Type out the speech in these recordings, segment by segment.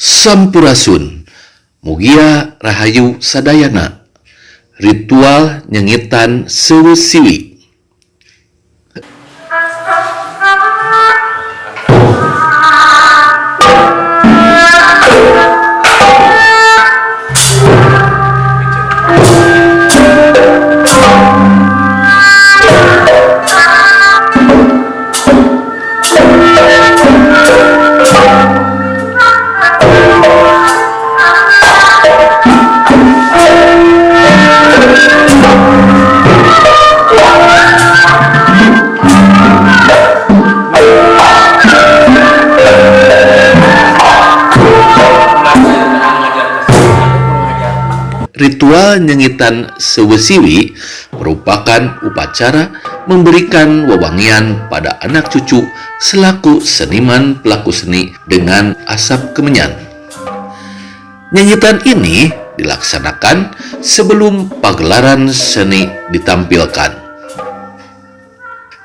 Sampurasun, mugia rahayu sadayana, ritual nyengitan seusiwi. Ritual nyengitan seusiwi merupakan upacara memberikan wewangian pada anak cucu selaku seniman pelaku seni dengan asap kemenyan. Nyengitan ini dilaksanakan sebelum pagelaran seni ditampilkan.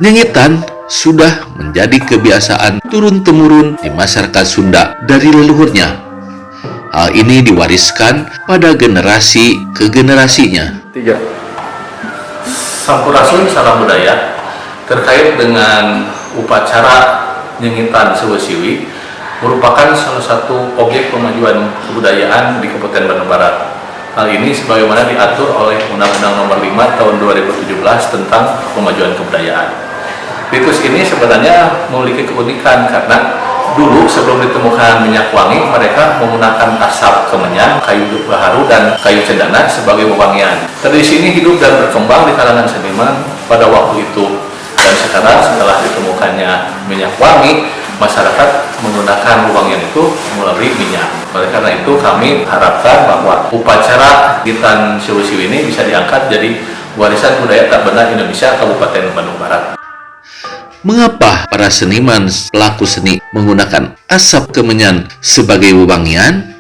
Nyengitan sudah menjadi kebiasaan turun-temurun di masyarakat Sunda dari leluhurnya. Hal ini diwariskan pada generasi ke generasinya. 3. Sampurasun salam budaya terkait dengan upacara nyengitan seusiwi merupakan salah satu objek pemajuan kebudayaan di Kabupaten Bandung Barat. Hal ini sebagaimana diatur oleh Undang-Undang Nomor 5 Tahun 2017 tentang pemajuan kebudayaan. Ritus ini sebenarnya memiliki keunikan karena dulu sebelum ditemukan minyak wangi, mereka menggunakan asap kemenyan, kayu baharu, dan kayu cendana sebagai wewangian. Tradisi ini hidup dan berkembang di kalangan seniman pada waktu itu. Dan sekarang setelah ditemukannya minyak wangi, masyarakat menggunakan wewangian itu melalui minyak. Oleh karena itu kami harapkan bahwa upacara nyengitan seusiwi ini bisa diangkat jadi warisan budaya tak benda Indonesia Kabupaten Bandung Barat. Mengapa para seniman pelaku seni menggunakan asap kemenyan sebagai wewangian?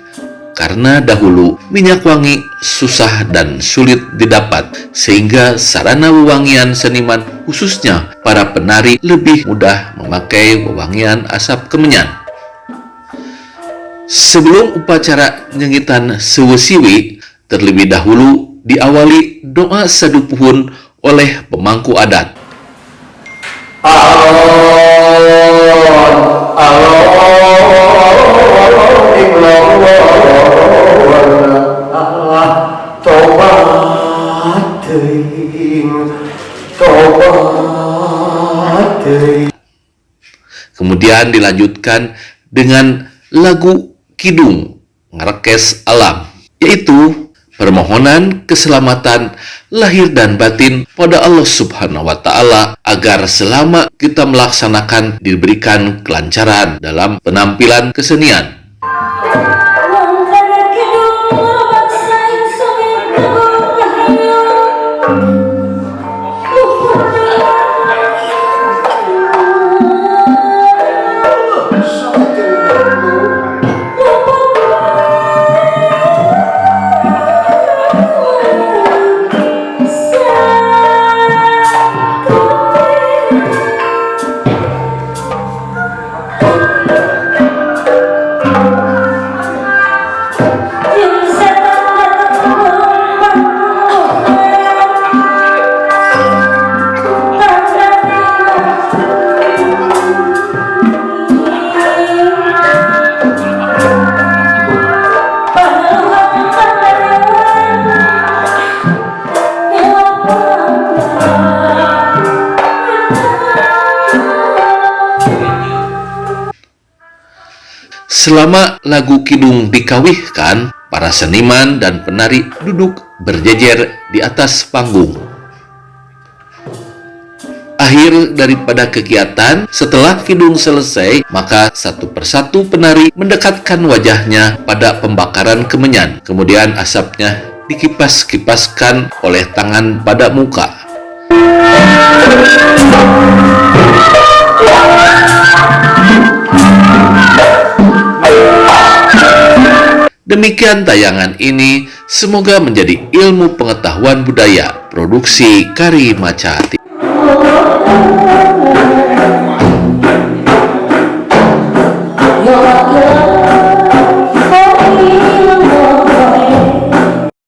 Karena dahulu minyak wangi susah dan sulit didapat, sehingga sarana wewangian seniman khususnya para penari lebih mudah memakai wewangian asap kemenyan. Sebelum upacara nyengitan seusiwi, terlebih dahulu diawali doa sadupuhun oleh pemangku adat. Kemudian dilanjutkan dengan lagu kidung ngerekes alam, yaitu permohonan keselamatan lahir dan batin pada Allah Subhanahu wa Ta'ala agar selama kita melaksanakan diberikan kelancaran dalam penampilan kesenian. Selama lagu kidung dikawihkan, para seniman dan penari duduk berjejer di atas panggung. Akhir daripada kegiatan, setelah kidung selesai, maka satu persatu penari mendekatkan wajahnya pada pembakaran kemenyan. Kemudian asapnya dikipas-kipaskan oleh tangan pada muka. Demikian tayangan ini, semoga menjadi ilmu pengetahuan budaya, produksi Kari Maca.